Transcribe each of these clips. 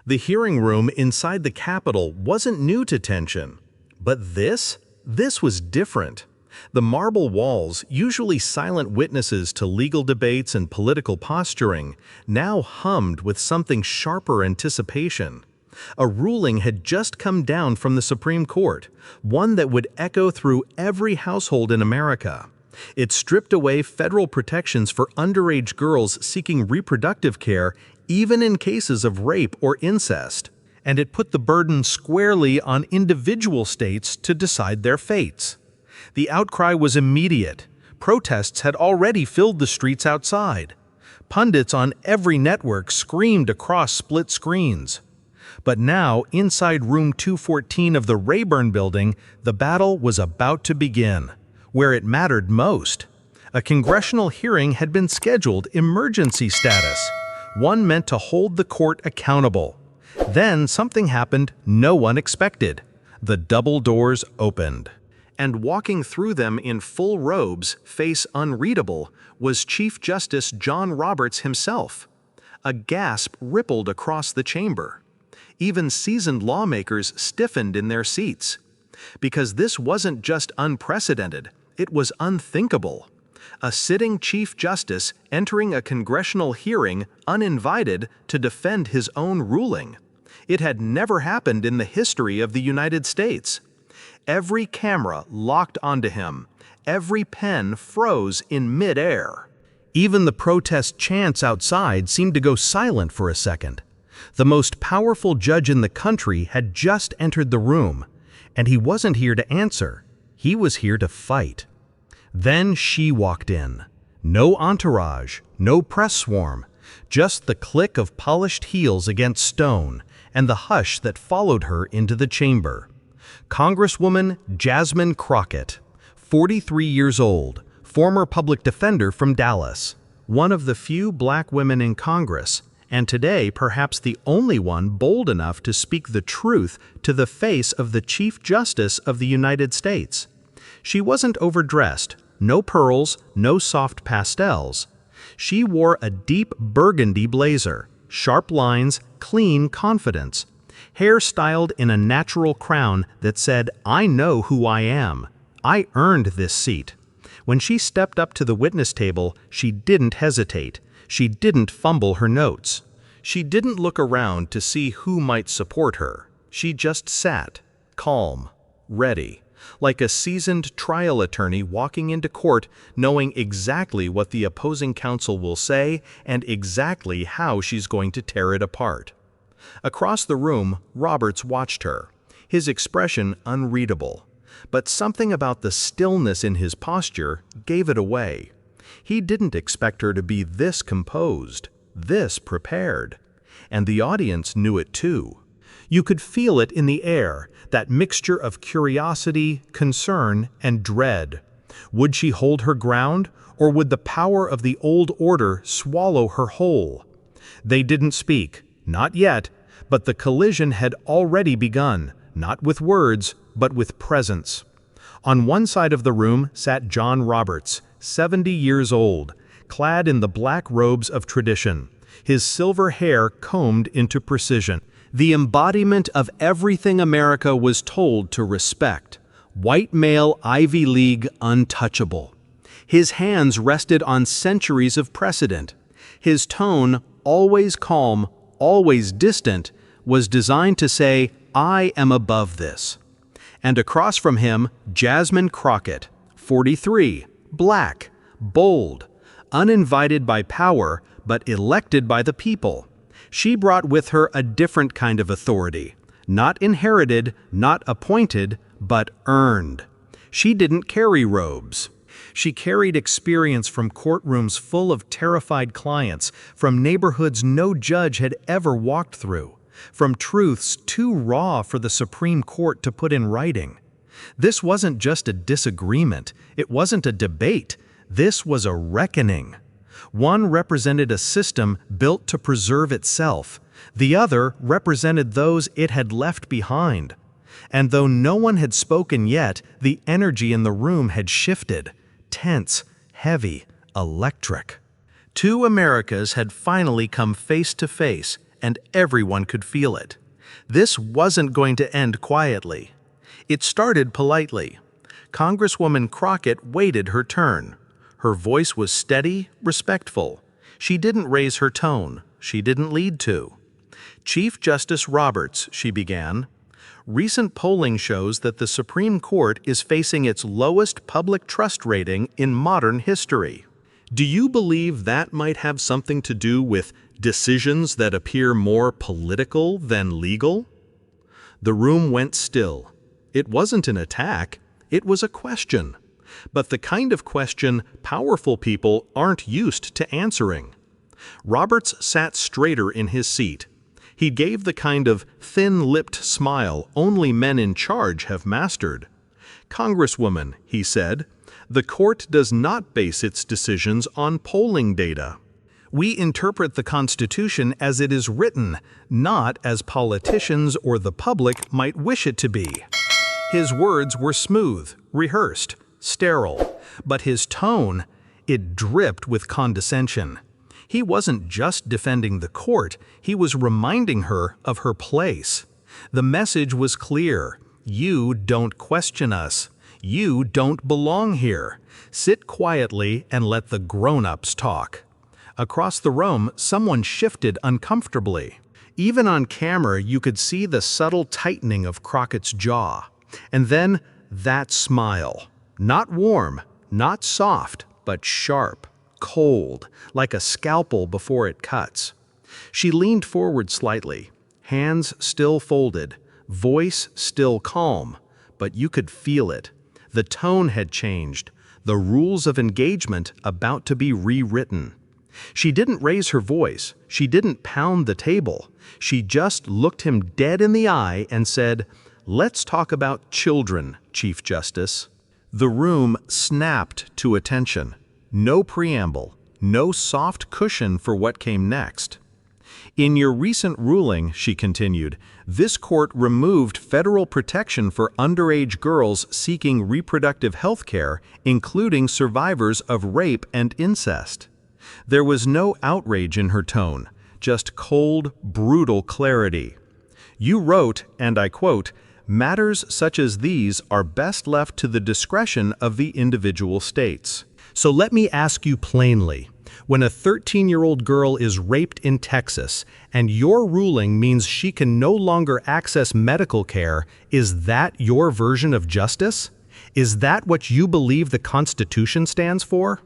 The hearing room inside the Capitol wasn't new to tension. But this was different. The marble walls, usually silent witnesses to legal debates and political posturing, now hummed with something sharper anticipation. A ruling had just come down from the Supreme Court, one that would echo through every household in America. It stripped away federal protections for underage girls seeking reproductive care, even in cases of rape or incest. And it put the burden squarely on individual states to decide their fates. The outcry was immediate. Protests had already filled the streets outside. Pundits on every network screamed across split screens. But now, inside room 214 of the Rayburn building, the battle was about to begin, where it mattered most. A congressional hearing had been scheduled, emergency status, one meant to hold the court accountable. Then something happened no one expected. The double doors opened. And walking through them in full robes, face unreadable, was Chief Justice John Roberts himself. A gasp rippled across the chamber. Even seasoned lawmakers stiffened in their seats. Because this wasn't just unprecedented, it was unthinkable. A sitting Chief Justice entering a congressional hearing uninvited to defend his own ruling. It had never happened in the history of the United States. Every camera locked onto him. Every pen froze in midair. Even the protest chants outside seemed to go silent for a second. The most powerful judge in the country had just entered the room, and he wasn't here to answer. He was here to fight. Then she walked in. No entourage, no press swarm, just the click of polished heels against stone and the hush that followed her into the chamber. Congresswoman Jasmine Crockett, 43 years old, former public defender from Dallas, one of the few black women in Congress, and today perhaps the only one bold enough to speak the truth to the face of the Chief Justice of the United States. She wasn't overdressed, no pearls, no soft pastels. She wore a deep burgundy blazer, sharp lines, clean confidence, hair styled in a natural crown that said, "I know who I am. I earned this seat." When she stepped up to the witness table, she didn't hesitate. She didn't fumble her notes. She didn't look around to see who might support her. She just sat, calm, ready, like a seasoned trial attorney walking into court knowing exactly what the opposing counsel will say and exactly how she's going to tear it apart. Across the room, Roberts watched her, his expression unreadable. But something about the stillness in his posture gave it away. He didn't expect her to be this composed, this prepared. And the audience knew it too. You could feel it in the air, that mixture of curiosity, concern, and dread. Would she hold her ground, or would the power of the old order swallow her whole? They didn't speak, not yet, but the collision had already begun, not with words, but with presence. On one side of the room sat John Roberts, 70 years old, clad in the black robes of tradition, his silver hair combed into precision. The embodiment of everything America was told to respect. White male Ivy League untouchable. His hands rested on centuries of precedent. His tone, always calm, always distant, was designed to say, "I am above this." And across from him, Jasmine Crockett, 43, black, bold, uninvited by power, but elected by the people. She brought with her a different kind of authority, not inherited, not appointed, but earned. She didn't carry robes. She carried experience from courtrooms full of terrified clients, from neighborhoods no judge had ever walked through, from truths too raw for the Supreme Court to put in writing. This wasn't just a disagreement. It wasn't a debate. This was a reckoning. One represented a system built to preserve itself. The other represented those it had left behind. And though no one had spoken yet, the energy in the room had shifted. Tense, heavy, electric. Two Americas had finally come face to face, and everyone could feel it. This wasn't going to end quietly. It started politely. Congresswoman Crockett waited her turn. Her voice was steady, respectful. She didn't raise her tone. She didn't lead to. "Chief Justice Roberts," she began, "recent polling shows that the Supreme Court is facing its lowest public trust rating in modern history. Do you believe that might have something to do with decisions that appear more political than legal?" The room went still. It wasn't an attack, it was a question. But the kind of question powerful people aren't used to answering. Roberts sat straighter in his seat. He gave the kind of thin-lipped smile only men in charge have mastered. "Congresswoman," he said, "the court does not base its decisions on polling data. We interpret the Constitution as it is written, not as politicians or the public might wish it to be." His words were smooth, rehearsed, sterile, but his tone, it dripped with condescension. He wasn't just defending the court, he was reminding her of her place. The message was clear: you don't question us. You don't belong here. Sit quietly and let the grown-ups talk. Across the room, someone shifted uncomfortably. Even on camera, you could see the subtle tightening of Crockett's jaw. And then, that smile. Not warm, not soft, but sharp, cold, like a scalpel before it cuts. She leaned forward slightly, hands still folded, voice still calm, but you could feel it. The tone had changed, the rules of engagement about to be rewritten. She didn't raise her voice, she didn't pound the table. She just looked him dead in the eye and said, "Let's talk about children, Chief Justice." The room snapped to attention. No preamble, no soft cushion for what came next. "In your recent ruling," she continued, "this court removed federal protection for underage girls seeking reproductive health care, including survivors of rape and incest." There was no outrage in her tone, just cold, brutal clarity. "You wrote, and I quote, 'Matters such as these are best left to the discretion of the individual states.' So let me ask you plainly, when a 13-year-old girl is raped in Texas and your ruling means she can no longer access medical care, is that your version of justice? Is that what you believe the Constitution stands for?"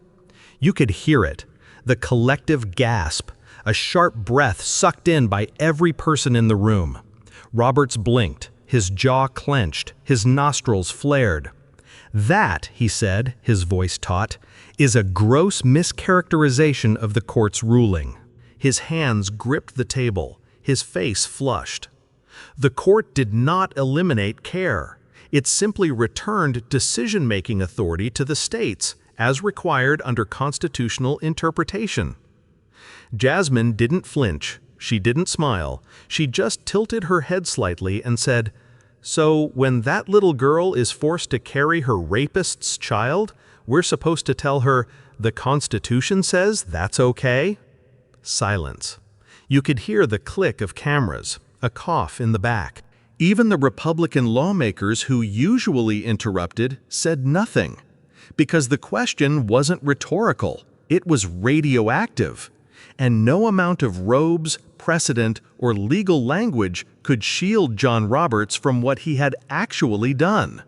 You could hear it, the collective gasp, a sharp breath sucked in by every person in the room. Roberts blinked, his jaw clenched, his nostrils flared. "That," he said, his voice taut, "is a gross mischaracterization of the court's ruling." His hands gripped the table, his face flushed. The court did not eliminate care. It simply returned decision-making authority to the states, as required under constitutional interpretation. Jasmine didn't flinch. She didn't smile. She just tilted her head slightly and said, "So when that little girl is forced to carry her rapist's child, we're supposed to tell her, 'The Constitution says that's okay'?" Silence. You could hear the click of cameras, a cough in the back. Even the Republican lawmakers who usually interrupted said nothing. Because the question wasn't rhetorical, it was radioactive. And no amount of robes, precedent, or legal language could shield John Roberts from what he had actually done.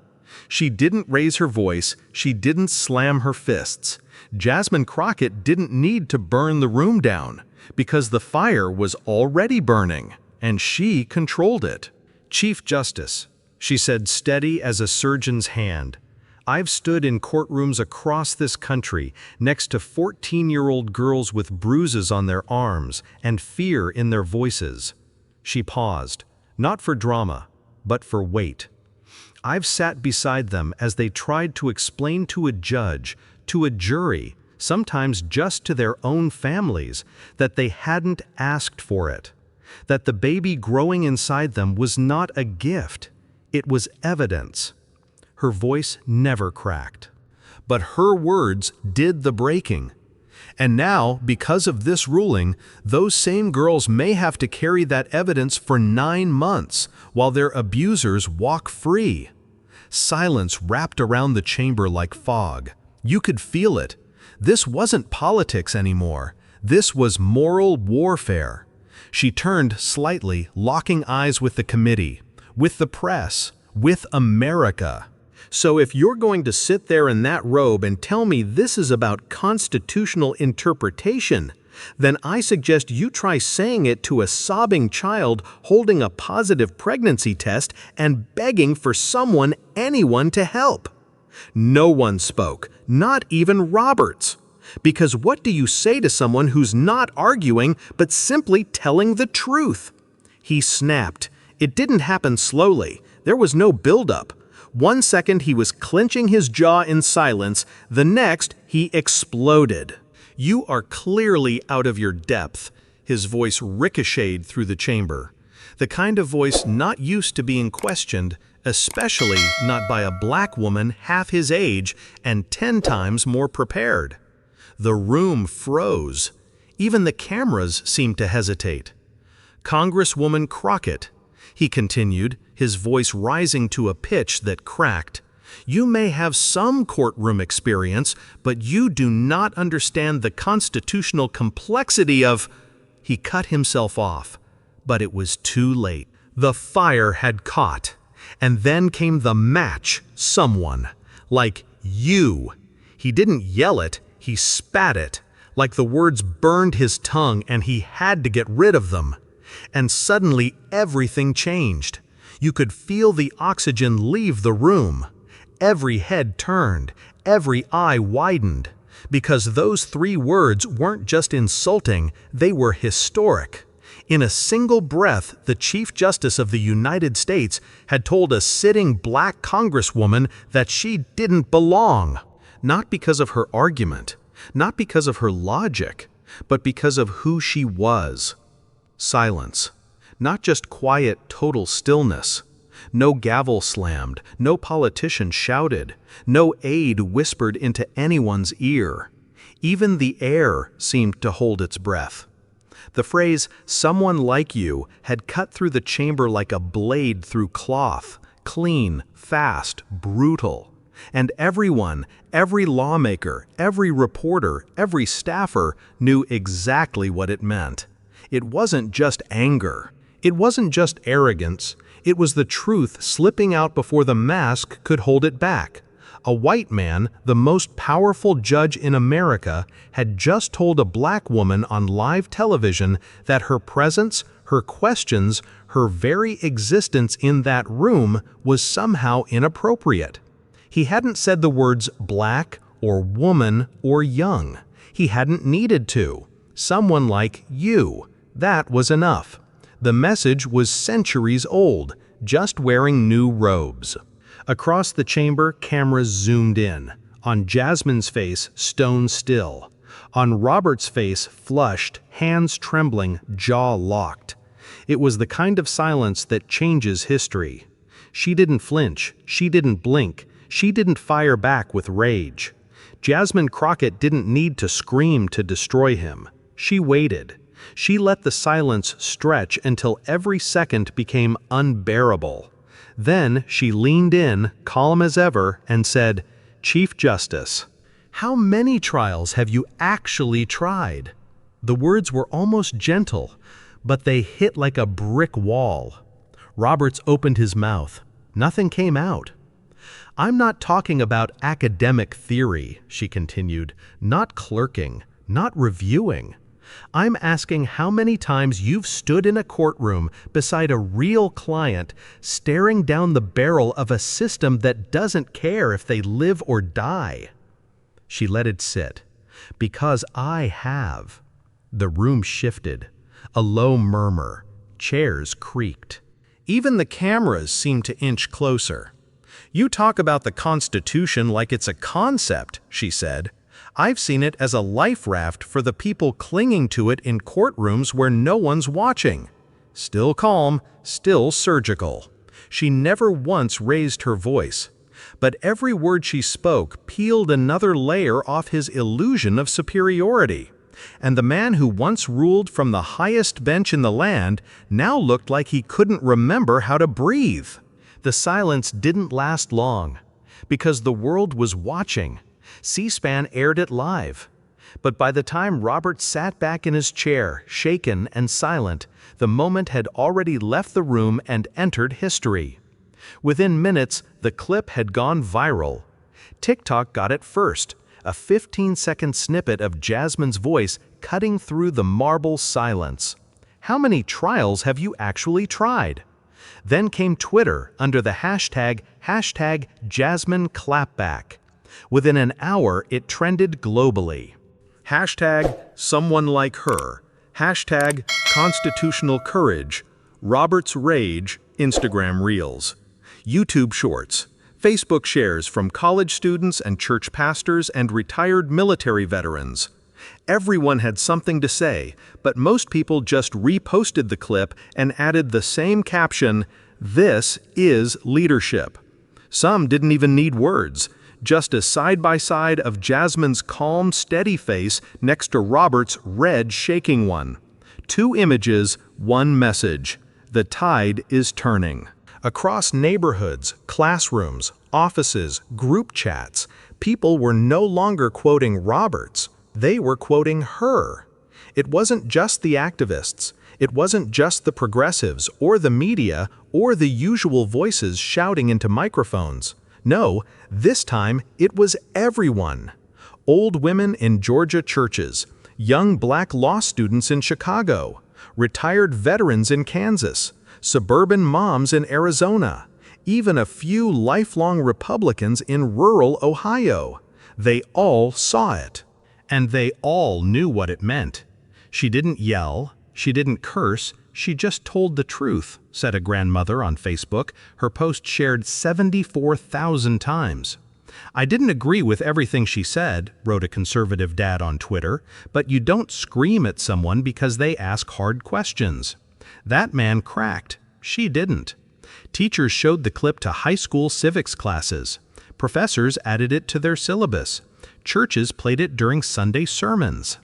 She didn't raise her voice, she didn't slam her fists. Jasmine Crockett didn't need to burn the room down, because the fire was already burning, and she controlled it. "Chief Justice," she said, steady as a surgeon's hand, "I've stood in courtrooms across this country next to 14-year-old girls with bruises on their arms and fear in their voices." She paused, not for drama, but for weight. "I've sat beside them as they tried to explain to a judge, to a jury, sometimes just to their own families, that they hadn't asked for it, that the baby growing inside them was not a gift, it was evidence." Her voice never cracked. But her words did the breaking. And now, because of this ruling, those same girls may have to carry that evidence for 9 months while their abusers walk free. Silence wrapped around the chamber like fog. You could feel it. This wasn't politics anymore. This was moral warfare. She turned slightly, locking eyes with the committee, with the press, with America. So if you're going to sit there in that robe and tell me this is about constitutional interpretation, then I suggest you try saying it to a sobbing child holding a positive pregnancy test and begging for anyone to help. No one spoke, not even Roberts. Because what do you say to someone who's not arguing but simply telling the truth? He snapped. It didn't happen slowly. There was no buildup. 1 second he was clenching his jaw in silence, the next he exploded. "You are clearly out of your depth." His voice ricocheted through the chamber. The kind of voice not used to being questioned, especially not by a black woman half his age and 10 times more prepared. The room froze. Even the cameras seemed to hesitate. "Congresswoman Crockett," he continued, his voice rising to a pitch that cracked, "you may have some courtroom experience, but you do not understand the constitutional complexity of—" He cut himself off, but it was too late. The fire had caught, and then came the match, someone, like you. He didn't yell it, he spat it, like the words burned his tongue and he had to get rid of them. And suddenly everything changed. You could feel the oxygen leave the room. Every head turned, every eye widened, because those 3 words weren't just insulting, they were historic. In a single breath, the Chief Justice of the United States had told a sitting black congresswoman that she didn't belong. Not because of her argument, not because of her logic, but because of who she was. Silence. Not just quiet, total stillness. No gavel slammed, no politician shouted, no aide whispered into anyone's ear. Even the air seemed to hold its breath. The phrase, "someone like you," had cut through the chamber like a blade through cloth, clean, fast, brutal. And everyone, every lawmaker, every reporter, every staffer knew exactly what it meant. It wasn't just anger. It wasn't just arrogance. It was the truth slipping out before the mask could hold it back. A white man, the most powerful judge in America, had just told a black woman on live television that her presence, her questions, her very existence in that room was somehow inappropriate. He hadn't said the words black or woman or young. He hadn't needed to. Someone like you. That was enough. The message was centuries old, just wearing new robes. Across the chamber, cameras zoomed in. On Jasmine's face, stone still. On Robert's face, flushed, hands trembling, jaw locked. It was the kind of silence that changes history. She didn't flinch. She didn't blink. She didn't fire back with rage. Jasmine Crockett didn't need to scream to destroy him. She waited. She let the silence stretch until every second became unbearable. Then she leaned in, calm as ever, and said, "Chief Justice, how many trials have you actually tried?" The words were almost gentle, but they hit like a brick wall. Roberts opened his mouth. Nothing came out. "I'm not talking about academic theory," she continued, "not clerking, not reviewing. I'm asking how many times you've stood in a courtroom beside a real client, staring down the barrel of a system that doesn't care if they live or die." She let it sit. "Because I have." The room shifted. A low murmur. Chairs creaked. Even the cameras seemed to inch closer. "You talk about the Constitution like it's a concept," she said. "I've seen it as a life raft for the people clinging to it in courtrooms where no one's watching." Still calm, still surgical. She never once raised her voice. But every word she spoke peeled another layer off his illusion of superiority. And the man who once ruled from the highest bench in the land now looked like he couldn't remember how to breathe. The silence didn't last long, because the world was watching. C-SPAN aired it live. But by the time Robert sat back in his chair, shaken and silent, the moment had already left the room and entered history. Within minutes, the clip had gone viral. TikTok got it first, a 15-second snippet of Jasmine's voice cutting through the marble silence. How many trials have you actually tried? Then came Twitter under the hashtag #JasmineClapback. Within an hour, it trended globally. Hashtag someone like her. Hashtag constitutional courage. Robert's rage. Instagram Reels. YouTube Shorts. Facebook shares from college students and church pastors and retired military veterans. Everyone had something to say, but most people just reposted the clip and added the same caption, "This is leadership." Some didn't even need words, just a side-by-side of Jasmine's calm, steady face next to Robert's red, shaking one. 2 images, 1 message. The tide is turning. Across neighborhoods, classrooms, offices, group chats, people were no longer quoting Roberts. They were quoting her. It wasn't just the activists. It wasn't just the progressives or the media or the usual voices shouting into microphones. No, this time it was everyone. Old women in Georgia churches, young black law students in Chicago, retired veterans in Kansas, suburban moms in Arizona, even a few lifelong Republicans in rural Ohio. They all saw it. And they all knew what it meant. She didn't yell, she didn't curse, she just told the truth, said a grandmother on Facebook, her post shared 74,000 times. I didn't agree with everything she said, wrote a conservative dad on Twitter, but you don't scream at someone because they ask hard questions. That man cracked. She didn't. Teachers showed the clip to high school civics classes. Professors added it to their syllabus. Churches played it during Sunday sermons.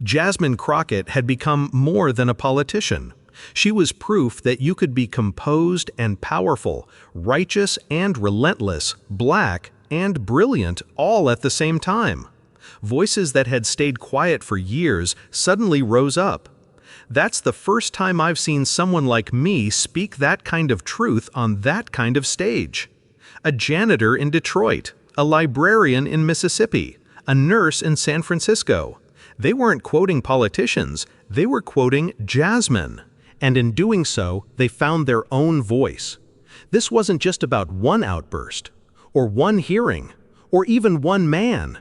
Jasmine Crockett had become more than a politician. She was proof that you could be composed and powerful, righteous and relentless, black and brilliant all at the same time. Voices that had stayed quiet for years suddenly rose up. That's the first time I've seen someone like me speak that kind of truth on that kind of stage. A janitor in Detroit, a librarian in Mississippi, a nurse in San Francisco. They weren't quoting politicians, they were quoting Jasmine. And in doing so, they found their own voice. This wasn't just about one outburst, or one hearing, or even one man.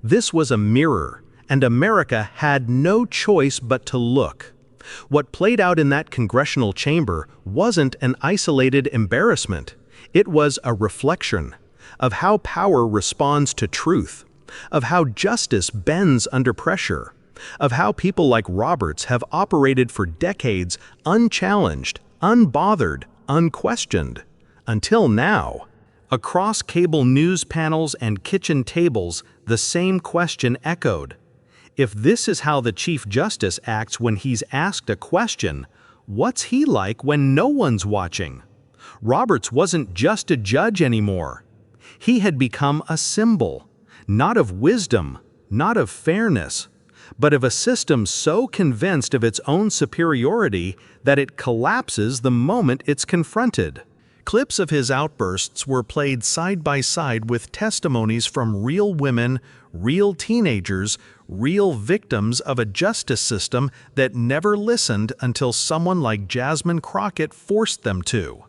This was a mirror, and America had no choice but to look. What played out in that congressional chamber wasn't an isolated embarrassment. It was a reflection of how power responds to truth, of how justice bends under pressure, of how people like Roberts have operated for decades unchallenged, unbothered, unquestioned. Until now. Across cable news panels and kitchen tables, the same question echoed. If this is how the Chief Justice acts when he's asked a question, what's he like when no one's watching? Roberts wasn't just a judge anymore. He had become a symbol, not of wisdom, not of fairness, but of a system so convinced of its own superiority that it collapses the moment it's confronted. Clips of his outbursts were played side by side with testimonies from real women, real teenagers, real victims of a justice system that never listened until someone like Jasmine Crockett forced them to.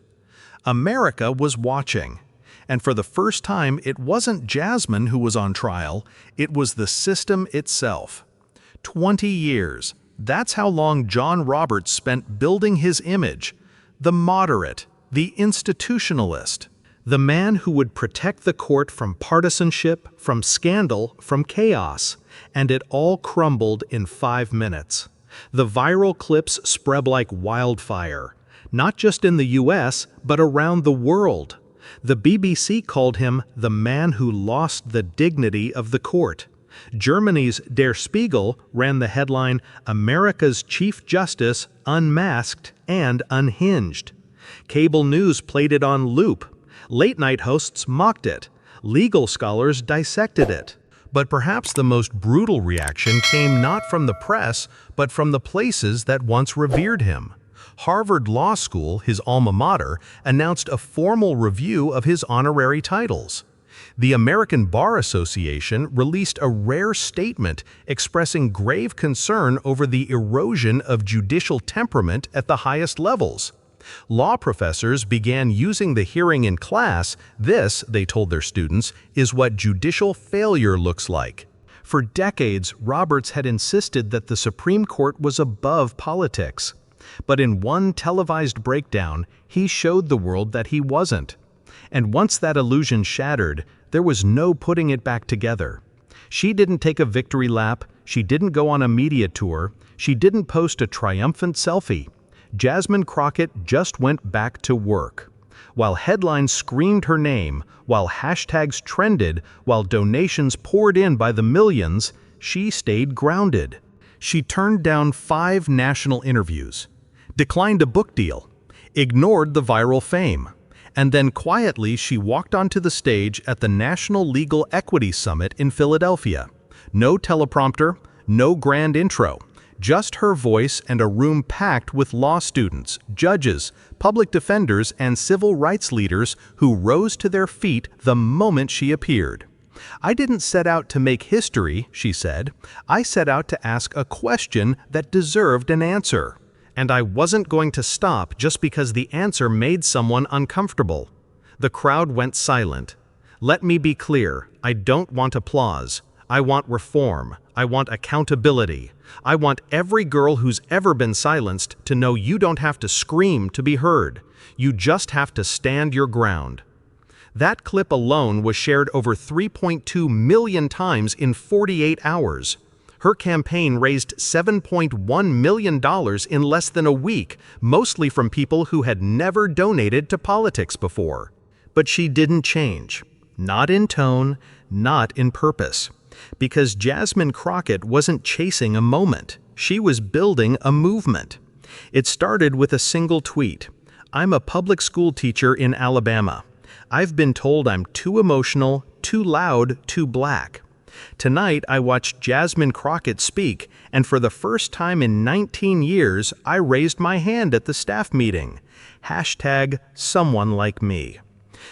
America was watching. And for the first time, it wasn't Jasmine who was on trial, it was the system itself. 20 years. That's how long John Roberts spent building his image. The moderate, the institutionalist, the man who would protect the court from partisanship, from scandal, from chaos. And it all crumbled in 5 minutes. The viral clips spread like wildfire, not just in the US, but around the world. The BBC called him the man who lost the dignity of the court. Germany's Der Spiegel ran the headline, "America's Chief Justice Unmasked and Unhinged." Cable news played it on loop. Late-night hosts mocked it. Legal scholars dissected it. But perhaps the most brutal reaction came not from the press, but from the places that once revered him. Harvard Law School, his alma mater, announced a formal review of his honorary titles. The American Bar Association released a rare statement expressing grave concern over the erosion of judicial temperament at the highest levels. Law professors began using the hearing in class. This, they told their students, is what judicial failure looks like. For decades, Roberts had insisted that the Supreme Court was above politics. But in one televised breakdown, he showed the world that he wasn't. And once that illusion shattered, there was no putting it back together. She didn't take a victory lap, she didn't go on a media tour, she didn't post a triumphant selfie. Jasmine Crockett just went back to work. While headlines screamed her name, while hashtags trended, while donations poured in by the millions, she stayed grounded. She turned down 5 national interviews, declined a book deal, ignored the viral fame, and then quietly she walked onto the stage at the National Legal Equity Summit in Philadelphia. No teleprompter, no grand intro. Just her voice and a room packed with law students, judges, public defenders, and civil rights leaders who rose to their feet the moment she appeared. "I didn't set out to make history," she said. "I set out to ask a question that deserved an answer. And I wasn't going to stop just because the answer made someone uncomfortable." The crowd went silent. "Let me be clear, I don't want applause. I want reform. I want accountability. I want every girl who's ever been silenced to know you don't have to scream to be heard. You just have to stand your ground." That clip alone was shared over 3.2 million times in 48 hours. Her campaign raised $7.1 million in less than a week, mostly from people who had never donated to politics before. But she didn't change. Not in tone, not in purpose. Because Jasmine Crockett wasn't chasing a moment. She was building a movement. It started with a single tweet. "I'm a public school teacher in Alabama. I've been told I'm too emotional, too loud, too black. Tonight I watched Jasmine Crockett speak, and for the first time in 19 years, I raised my hand at the staff meeting. Hashtag someone like me."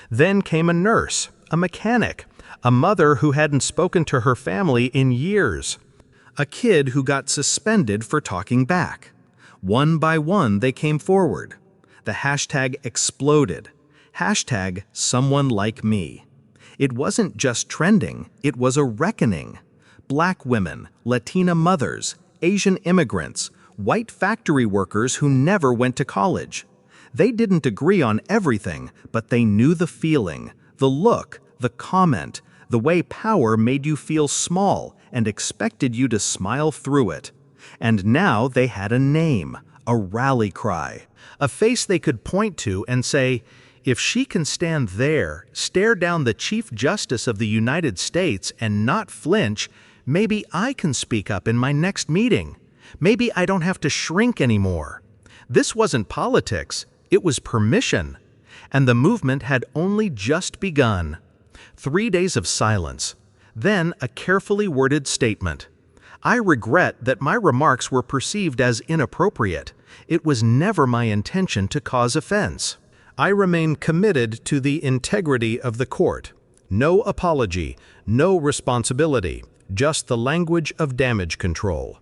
Then came a nurse, a mechanic, a mother who hadn't spoken to her family in years, a kid who got suspended for talking back. One by one, they came forward. The hashtag exploded. Hashtag someone like me. It wasn't just trending, it was a reckoning. Black women, Latina mothers, Asian immigrants, white factory workers who never went to college. They didn't agree on everything, but they knew the feeling, the look, the comment, the way power made you feel small and expected you to smile through it. And now they had a name, a rally cry, a face they could point to and say, "If she can stand there, stare down the Chief Justice of the United States and not flinch, maybe I can speak up in my next meeting. Maybe I don't have to shrink anymore." This wasn't politics, it was permission. And the movement had only just begun. 3 days of silence. Then a carefully worded statement. "I regret that my remarks were perceived as inappropriate. It was never my intention to cause offense. I remain committed to the integrity of the court. No apology, no responsibility, just the language of damage control."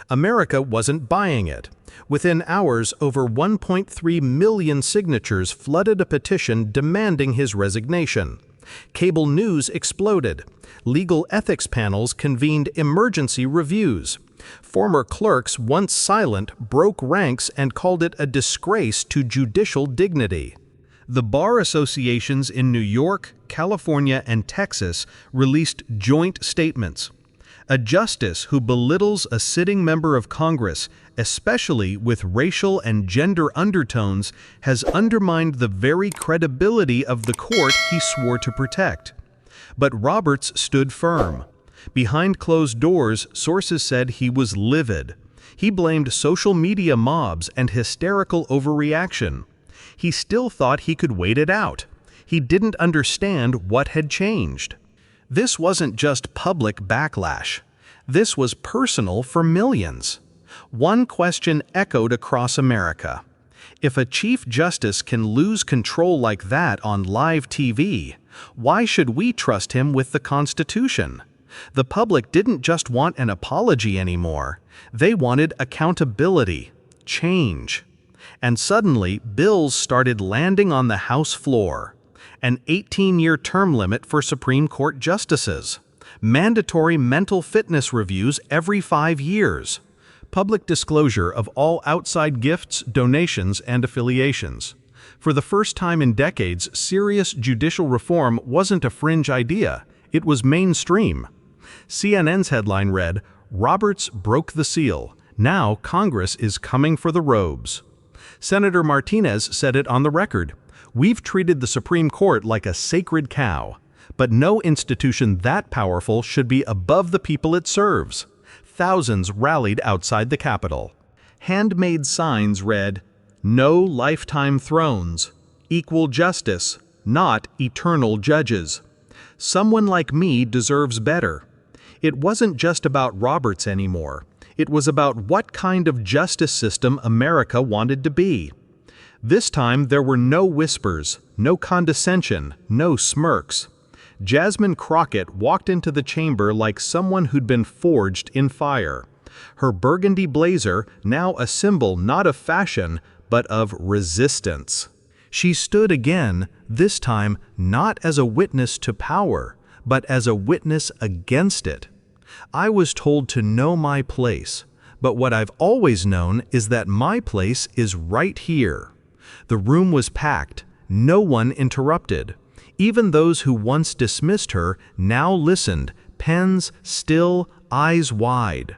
America wasn't buying it. Within hours, over 1.3 million signatures flooded a petition demanding his resignation. Cable news exploded. Legal ethics panels convened emergency reviews. Former clerks, once silent, broke ranks and called it a disgrace to judicial dignity. The bar associations in New York, California, and Texas released joint statements. A justice who belittles a sitting member of Congress, especially with racial and gender undertones, has undermined the very credibility of the court he swore to protect. But Roberts stood firm. Behind closed doors, sources said he was livid. He blamed social media mobs and hysterical overreaction. He still thought he could wait it out. He didn't understand what had changed. This wasn't just public backlash. This was personal for millions. One question echoed across America. If a Chief Justice can lose control like that on live TV, why should we trust him with the Constitution? The public didn't just want an apology anymore. They wanted accountability, change. And suddenly, bills started landing on the House floor. An 18-year term limit for Supreme Court justices. Mandatory mental fitness reviews every 5 years. Public disclosure of all outside gifts, donations, and affiliations. For the first time in decades, serious judicial reform wasn't a fringe idea. It was mainstream. CNN's headline read, "Roberts broke the seal. Now Congress is coming for the robes." Senator Martinez said it on the record. "We've treated the Supreme Court like a sacred cow. But no institution that powerful should be above the people it serves." Thousands rallied outside the Capitol. Handmade signs read, "No lifetime thrones. Equal justice, not eternal judges. Someone like me deserves better." It wasn't just about Roberts anymore. It was about what kind of justice system America wanted to be. This time there were no whispers, no condescension, no smirks. Jasmine Crockett walked into the chamber like someone who'd been forged in fire. Her burgundy blazer, now a symbol not of fashion, but of resistance. She stood again, this time not as a witness to power, but as a witness against it. "I was told to know my place, but what I've always known is that my place is right here." The room was packed, no one interrupted. Even those who once dismissed her now listened, pens still, eyes wide.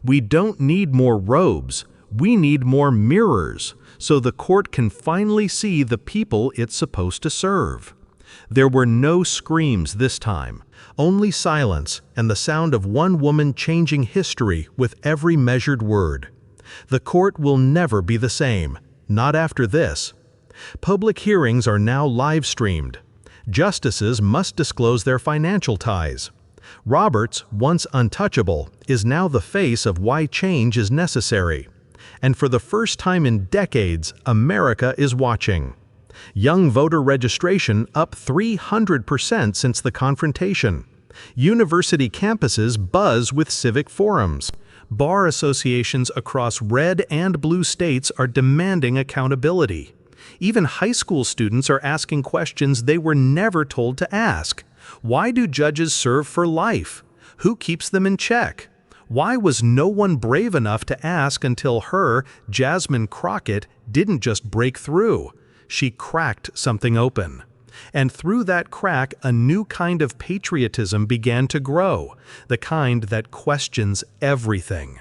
"We don't need more robes, we need more mirrors, so the court can finally see the people it's supposed to serve." There were no screams this time, only silence and the sound of one woman changing history with every measured word. The court will never be the same, not after this. Public hearings are now live-streamed. Justices must disclose their financial ties. Roberts, once untouchable, is now the face of why change is necessary. And for the first time in decades, America is watching. Young voter registration up 300% since the confrontation. University campuses buzz with civic forums. Bar associations across red and blue states are demanding accountability. Even high school students are asking questions they were never told to ask. Why do judges serve for life? Who keeps them in check? Why was no one brave enough to ask until her, Jasmine Crockett, didn't just break through? She cracked something open. And through that crack, a new kind of patriotism began to grow, the kind that questions everything.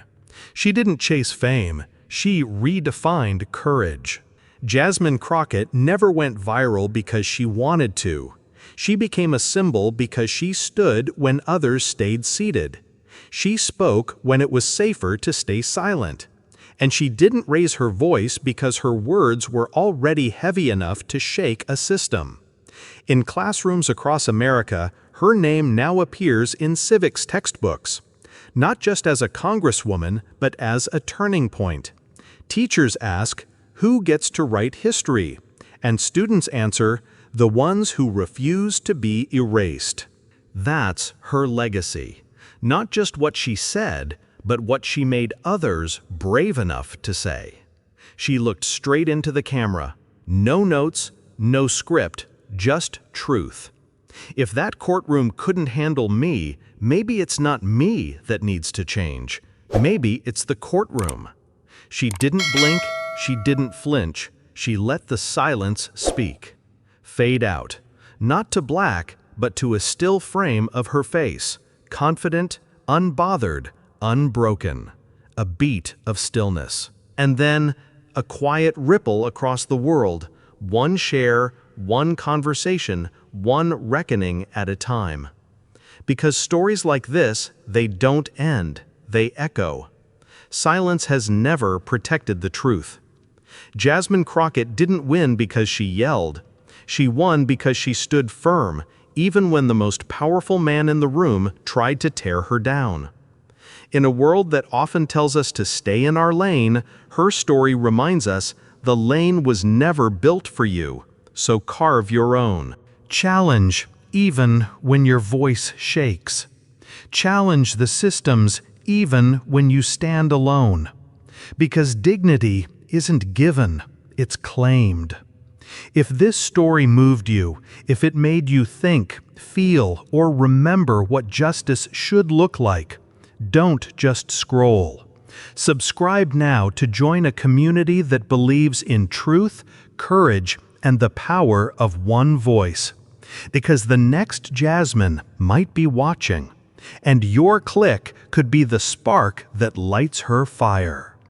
She didn't chase fame, she redefined courage. Jasmine Crockett never went viral because she wanted to. She became a symbol because she stood when others stayed seated. She spoke when it was safer to stay silent. And she didn't raise her voice because her words were already heavy enough to shake a system. In classrooms across America, her name now appears in civics textbooks, not just as a congresswoman, but as a turning point. Teachers ask, "Who gets to write history?" And students answer, "The ones who refuse to be erased." That's her legacy. Not just what she said, but what she made others brave enough to say. She looked straight into the camera. No notes, no script, just truth. If that courtroom couldn't handle me, maybe it's not me that needs to change. Maybe it's the courtroom. She didn't blink, she didn't flinch, she let the silence speak. Fade out, not to black, but to a still frame of her face, confident, unbothered, unbroken, a beat of stillness. And then, a quiet ripple across the world, one share, one conversation, one reckoning at a time. Because stories like this, they don't end, they echo. Silence has never protected the truth. Jasmine Crockett didn't win because she yelled. She won because she stood firm, even when the most powerful man in the room tried to tear her down. In a world that often tells us to stay in our lane, her story reminds us the lane was never built for you, so carve your own. Challenge, even when your voice shakes. Challenge the systems, even when you stand alone. Because dignity isn't given, it's claimed. If this story moved you, if it made you think, feel, or remember what justice should look like, don't just scroll. Subscribe now to join a community that believes in truth, courage, and the power of one voice. Because the next Jasmine might be watching, and your click could be the spark that lights her fire.